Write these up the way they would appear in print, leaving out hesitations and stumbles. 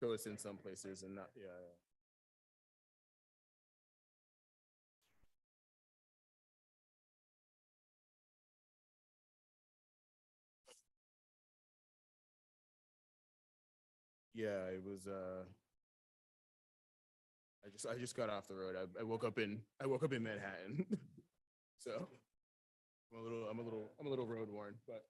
goes in some places and not, yeah. Yeah, it was, I just got off the road. I woke up in Manhattan. So I'm a little road worn, but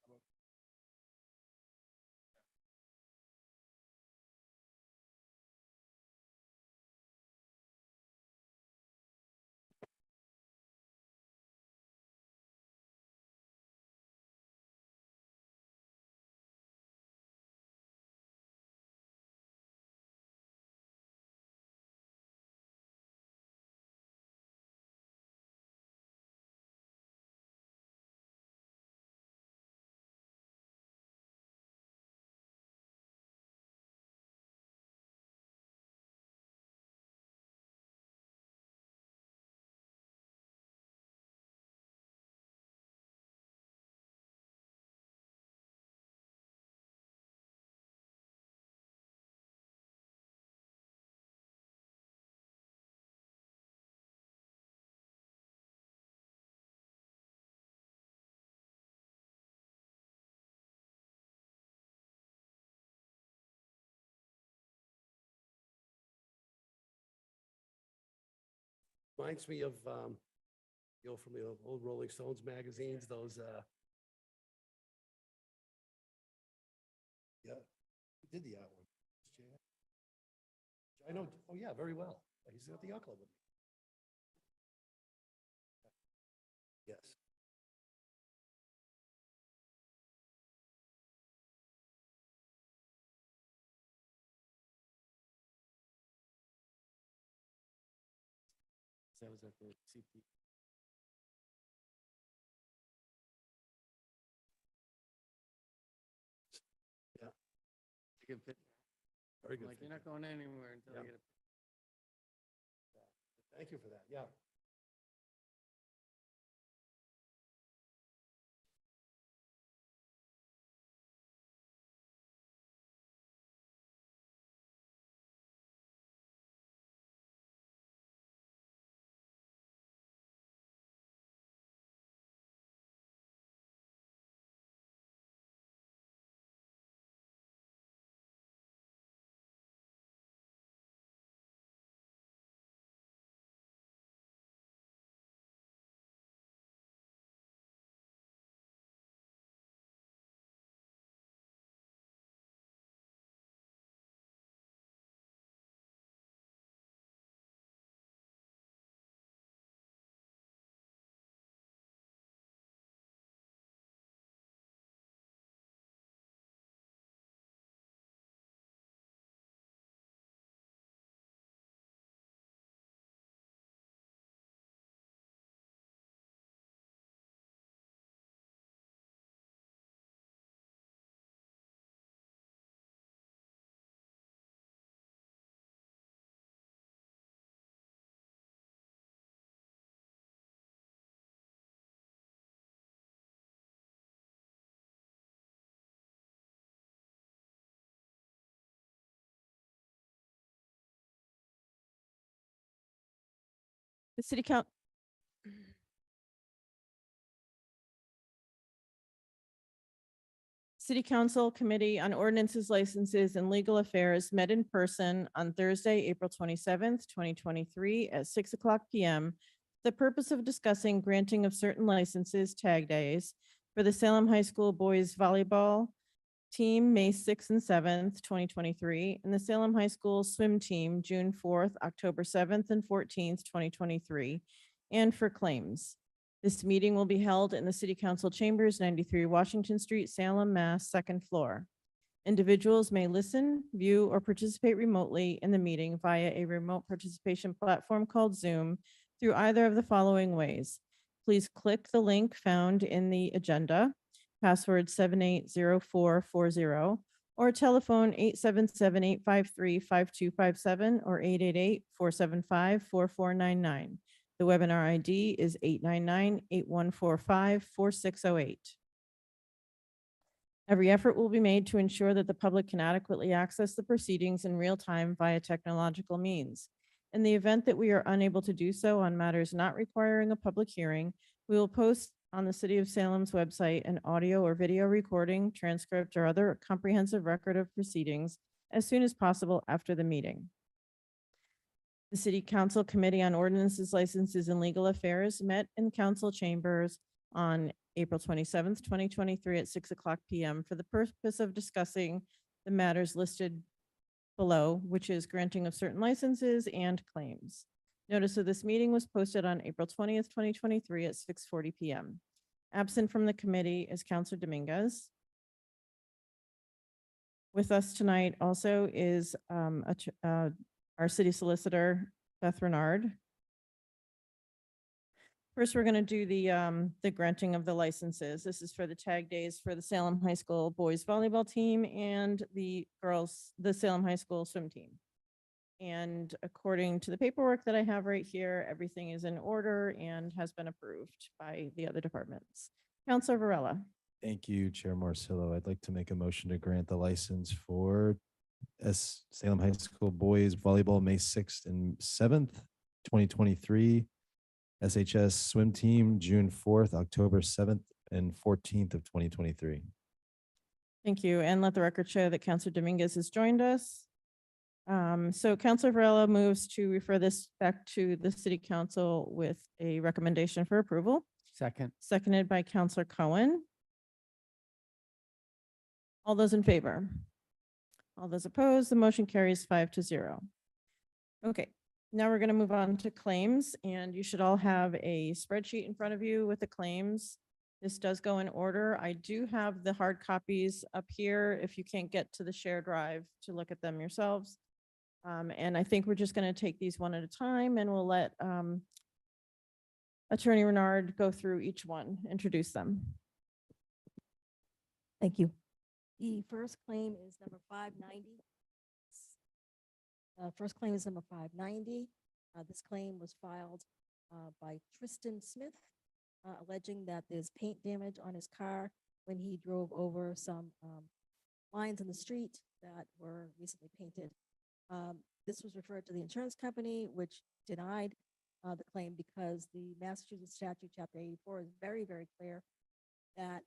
Reminds me of, from the old Rolling Stones magazines, those, yeah, he did the art one. I know, oh yeah, very well. He's at the yacht club with me. Yes. That was at the CP. Yeah. Very good. Like, you're not going anywhere until Yeah. you get a. Thank you for that, yeah. The city council. City Council Committee on Ordinances, Licenses, and Legal Affairs met in person on Thursday, April 27th, 2023 at 6:00 PM. The purpose of discussing granting of certain licenses, tag days, for the Salem High School Boys Volleyball Team, May 6th and 7th, 2023, and the Salem High School Swim Team, June 4th, October 7th and 14th, 2023, and for claims. This meeting will be held in the City Council Chambers, 93 Washington Street, Salem, Mass., second floor. Individuals may listen, view, or participate remotely in the meeting via a remote participation platform called Zoom through either of the following ways. Please click the link found in the agenda, password 780440, or telephone 877-853-5257 or 888-475-4499. The webinar ID is 899-8145-4608. Every effort will be made to ensure that the public can adequately access the proceedings in real time via technological means. In the event that we are unable to do so on matters not requiring a public hearing, we will post on the City of Salem's website an audio or video recording, transcript, or other comprehensive record of proceedings as soon as possible after the meeting. The City Council Committee on Ordinances, Licenses, and Legal Affairs met in council chambers on April 27th, 2023 at 6:00 PM for the purpose of discussing the matters listed below, which is granting of certain licenses and claims. Notice of this meeting was posted on April 20th, 2023 at 6:40 PM. Absent from the committee is Counselor Dominguez. With us tonight also is our city solicitor, Beth Renard. First, we're going to do the granting of the licenses. This is for the tag days for the Salem High School boys volleyball team and the Salem High School swim team. And according to the paperwork that I have right here, everything is in order and has been approved by the other departments. Counselor Varela. Thank you, Chair Marcillo. I'd like to make a motion to grant the license for Salem High School boys volleyball, May 6th and 7th, 2023. SHS swim team, June 4th, October 7th, and 14th of 2023. Thank you. And let the record show that Counselor Dominguez has joined us. So Counselor Varela moves to refer this back to the City Council with a recommendation for approval. Second. Seconded by Counselor Cohen. All those in favor? All those opposed? The motion carries 5-0. Okay, now we're going to move on to claims, and you should all have a spreadsheet in front of you with the claims. This does go in order. I do have the hard copies up here if you can't get to the shared drive to look at them yourselves. And I think we're just going to take these one at a time, and we'll let Attorney Renard go through each one, introduce them. Thank you. The first claim is number 590. First claim is number 590. This claim was filed by Tristan Smith, alleging that there's paint damage on his car when he drove over some lines in the street that were recently painted. This was referred to the insurance company, which denied the claim because the Massachusetts statute, chapter 84, is very, very clear that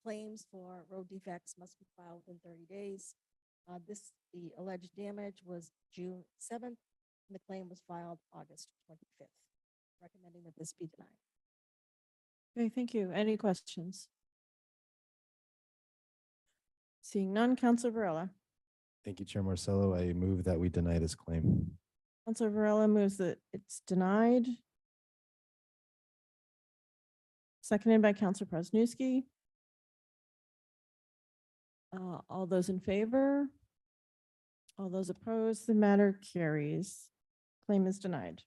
claims for road defects must be filed within 30 days. The alleged damage was June 7th, and the claim was filed August 25th, recommending that this be denied. Okay, thank you. Any questions? Seeing none, Counselor Varela. Thank you, Chair Marcillo. I move that we deny this claim. Counselor Varela moves that it's denied. Seconded by Counselor Presnewski. All those in favor? All those opposed? The matter carries. Claim is denied.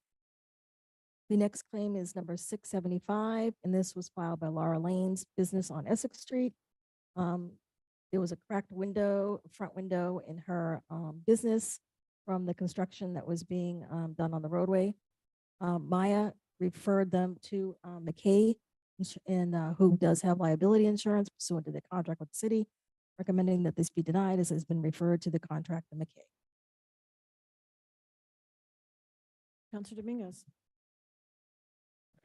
The next claim is number 675, and this was filed by Laura Lane's business on Essex Street. There was a cracked window, front window in her business from the construction that was being done on the roadway. Maya referred them to McKay, and who does have liability insurance pursuant to the contract with the city, recommending that this be denied as it has been referred to the contract of McKay. Counselor Dominguez.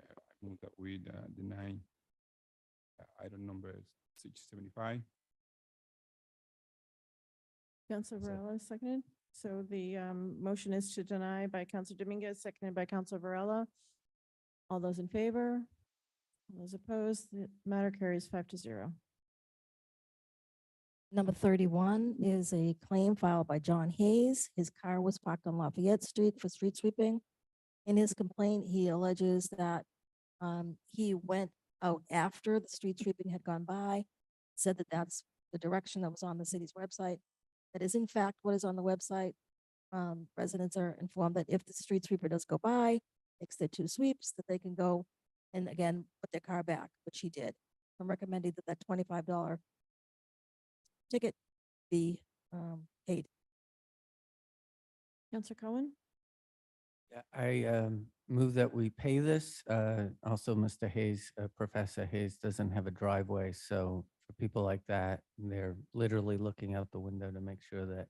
I move that we deny item number 675. Counselor Varela seconded. So the motion is to deny by Counselor Dominguez, seconded by Counselor Varela. All those in favor? All those opposed? The matter carries 5-0. Number 31 is a claim filed by John Hayes. His car was parked on Lafayette Street for street sweeping. In his complaint, he alleges that he went out after the street sweeping had gone by, said that that's the direction that was on the city's website. That is in fact what is on the website. Residents are informed that if the street sweeper does go by, makes their 2 sweeps, that they can go and again put their car back, which he did. I'm recommending that that $25 ticket be paid. Counselor Cohen. Yeah, I move that we pay this. Also, Mr. Hayes, Professor Hayes doesn't have a driveway, so for people like that, they're literally looking out the window to make sure that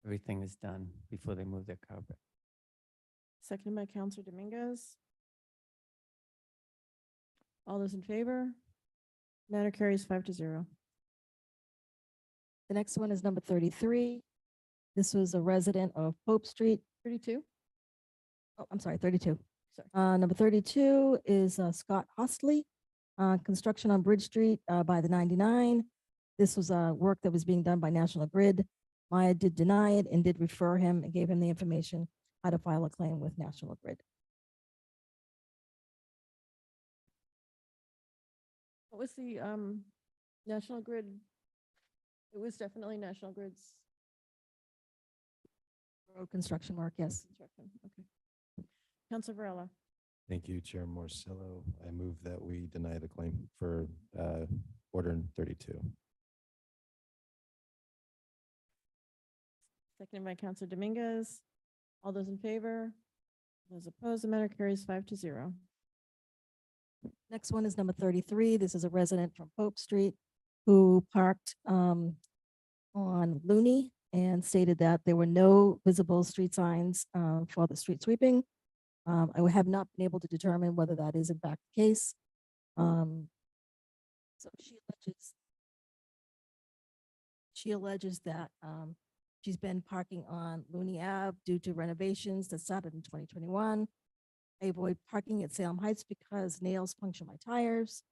everything is done before they move their carpet. Seconded by Counselor Dominguez. All those in favor? Matter carries 5-0. The next one is number 33. This was a resident of Pope Street. 32? Oh, I'm sorry, 32. Sorry. Number 32 is Scott Hostley, construction on Bridge Street by the 99. This was work that was being done by National Grid. Maya did deny it and did refer him and gave him the information how to file a claim with National Grid. What was the National Grid? It was definitely National Grid's Road construction work, yes. construction. Okay. Counselor Varela. Thank you, Chair Morcello. I move that we deny the claim for order 32. Seconded by Counselor Dominguez. All those in favor? Those opposed, the matter carries 5-0. Next one is number 33. This is a resident from Pope Street who parked on Looney and stated that there were no visible street signs for the street sweeping. I have not been able to determine whether that is in fact the case. So she alleges that she's been parking on Looney Ave due to renovations that started in 2021. I avoid parking at Salem Heights because nails puncture my tires.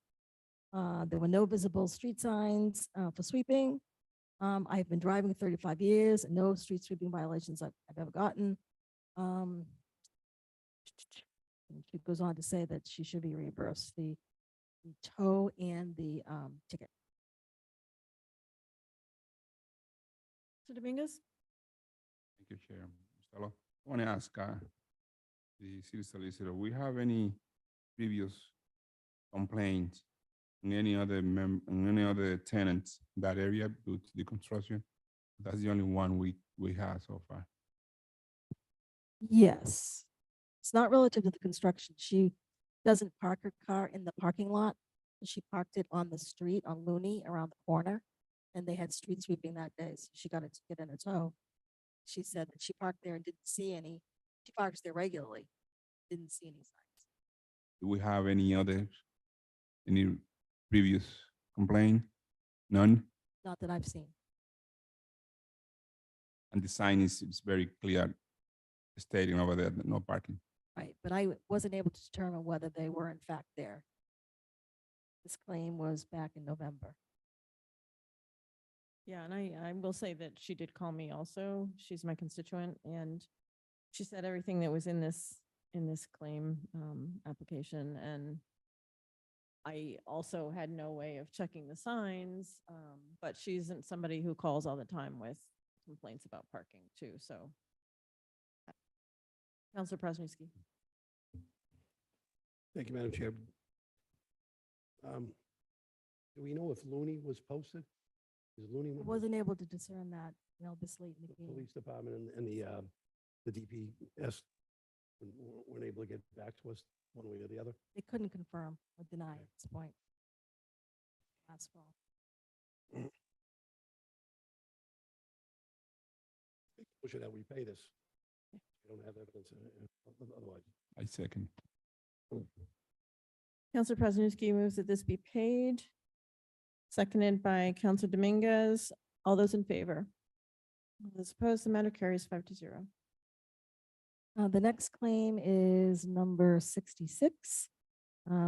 There were no visible street signs for sweeping. I've been driving 35 years and no street sweeping violations I've ever gotten. And she goes on to say that she should be reimbursed the tow and the ticket. Mr. Dominguez? Thank you, Chair. Mr. Law. I want to ask the city solicitor, we have any previous complaints in any other tenants in that area due to the construction? That's the only one we have so far. Yes. It's not relative to the construction. She doesn't park her car in the parking lot. She parked it on the street on Looney around the corner. And they had street sweeping that day. So she got a ticket and a tow. She said that she parked there and didn't see any. She parks there regularly. Didn't see any signs. Do we have any previous complaint? None? Not that I've seen. And the sign is very clear stating over there that no parking. Right. But I wasn't able to determine whether they were in fact there. This claim was back in November. Yeah, and I will say that she did call me also. She's my constituent, and she said everything that was in this claim application. And I also had no way of checking the signs, but she isn't somebody who calls all the time with complaints about parking too. So, Counselor Presniewski. Thank you, Madam Chair. Do we know if Looney was posted? Is Looney? I wasn't able to discern that, this late in the The game. police department and the DPS weren't able to get back to us one way or the other? They couldn't confirm or deny at this point. Last fall. Motion that we pay this. We don't have evidence otherwise. I second. Counselor Presniewski moves that this be paid. Seconded by Counselor Dominguez. All those in favor? All those opposed, the matter carries 5-0. The next claim is number 66.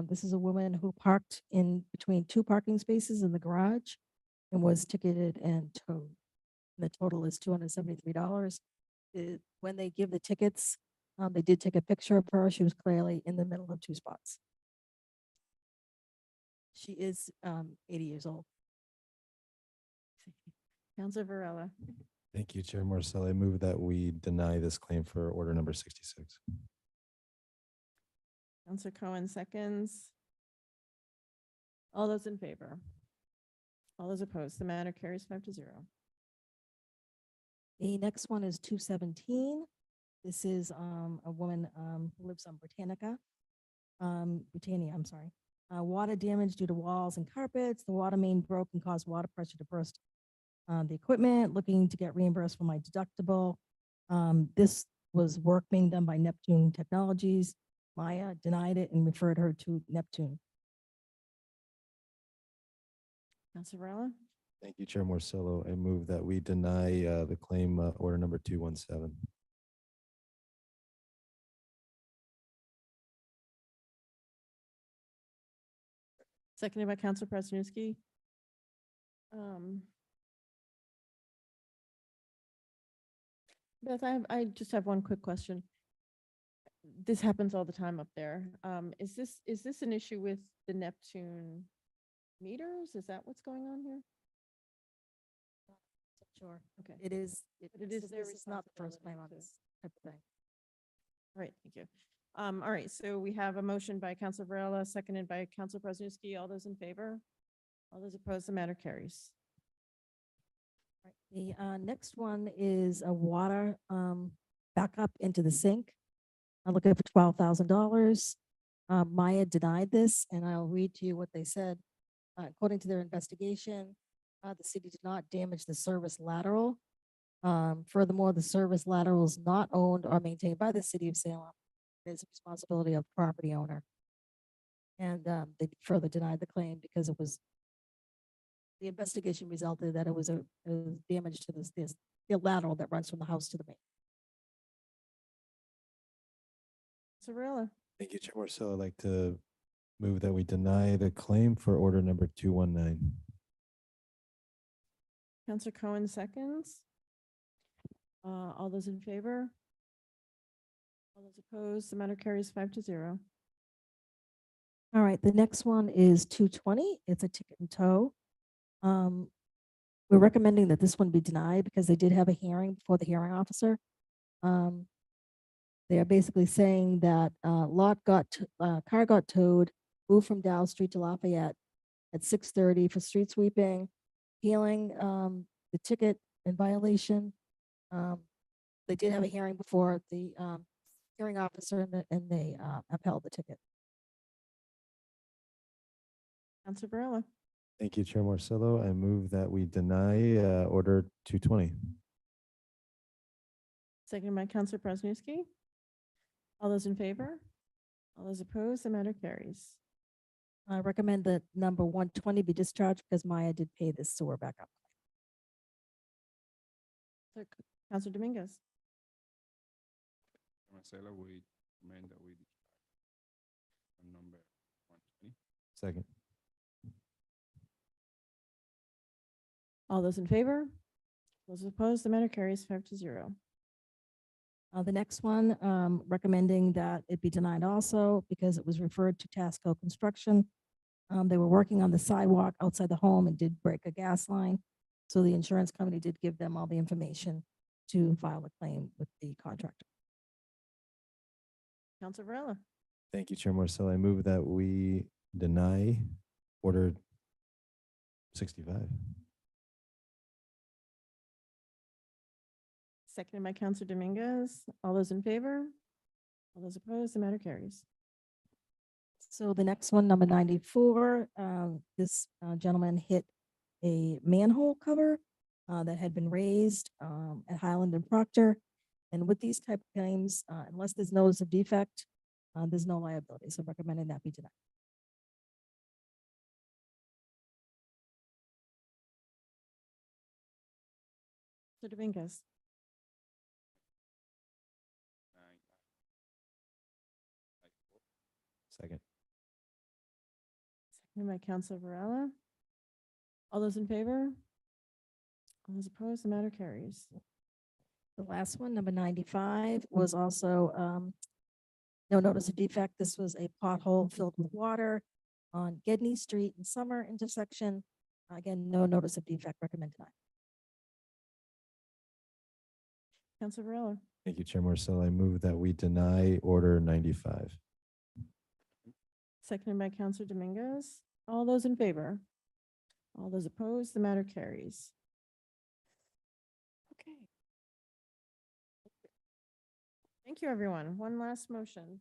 This is a woman who parked in between two parking spaces in the garage and was ticketed and towed. The total is $273. When they give the tickets, they did take a picture of her. She was clearly in the middle of two spots. She is 80 years old. Counselor Varela. Thank you, Chair Morcello. I move that we deny this claim for order number 66. Counselor Cohen seconds. All those in favor? All those opposed? The matter carries 5-0. The next one is 217. This is a woman who lives on Britannia, I'm sorry. water damage due to walls and carpets. The water main broke and caused water pressure to burst the equipment, looking to get reimbursed for my deductible. This was work being done by Neptune Technologies. Maya denied it and referred her to Neptune. Counselor Varela, Thank you, Chair Morcello. I move that we deny the claim order number 217. seconded by Counselor Prestinski. Beth, I just have one quick question. This happens all the time up there. Is this an issue with the Neptune meters? Is that what's going on here? Sure. Okay, It is, But it is their this is not the first claim on responsibility this type of thing. all right, thank you. All right, so we have a motion by Counselor Varela, seconded by Counselor Prestinski. All those in favor? All those opposed, the matter carries. Right. The next one is a water backup into the sink. I'm looking for $12,000. Maya denied this, and I'll read to you what they said. According to their investigation, the city did not damage the service lateral. Furthermore, the service lateral is not owned or maintained by the city of Salem. It is the responsibility of the property owner. And they further denied the claim because it was, the investigation resulted that it was damage to the lateral that runs from the house to the main. Counselor Varela, Thank you, Chair Morcello. I'd like to move that we deny the claim for order number 219. Counselor Cohen seconds. All those in favor? All those opposed, the matter carries 5-0. All right, the next one is 220. It's a ticket and tow. We're recommending that this one be denied because they did have a hearing before the hearing officer. They are basically saying that car got towed, moved from Dow Street to Lafayette at 6:30 for street sweeping, appealing the ticket in violation. They did have a hearing before the hearing officer and they upheld the ticket. Counselor Varela, Thank you, Chair Morcello. I move that we deny order 220. seconded by Counselor Prestinski. All those in favor? All those opposed, the matter carries. I recommend that number 120 be discharged because Maya did pay this sewer backup. Counselor Dominguez, Marcelo, we recommend that we discharge on number 120. Second. all those in favor? Those opposed, the matter carries 5-0. The next one, recommending that it be denied also because it was referred to Tasco Construction. They were working on the sidewalk outside the home and did break a gas line. So the insurance company did give them all the information to file a claim with the contractor. Counselor Varela, Thank you, Chair Morcello. I move that we deny order 65. seconded by Counselor Dominguez. All those in favor? All those opposed, the matter carries. So the next one, number 94, this gentleman hit a manhole cover that had been raised at Highland and Proctor. And with these type of claims, unless there's notice of defect, there's no liability. So recommending that be denied. Counselor Dominguez, Second. seconded by Counselor Varela. All those in favor? All those opposed, the matter carries. The last one, number 95, was also no notice of defect. This was a pothole filled with water on Gedney Street and Summer intersection. Again, no notice of defect, recommend denied. Counselor Varela, Thank you, Chair Morcello. I move that we deny order 95. seconded by Counselor Dominguez. All those in favor? All those opposed, the matter carries. Okay. Thank you, everyone. One last motion.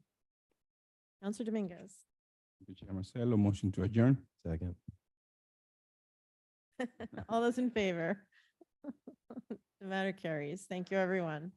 Counselor Dominguez. Thank you, Chair Marcelo. Motion to adjourn. Second. All those in favor? The matter carries. Thank you, everyone.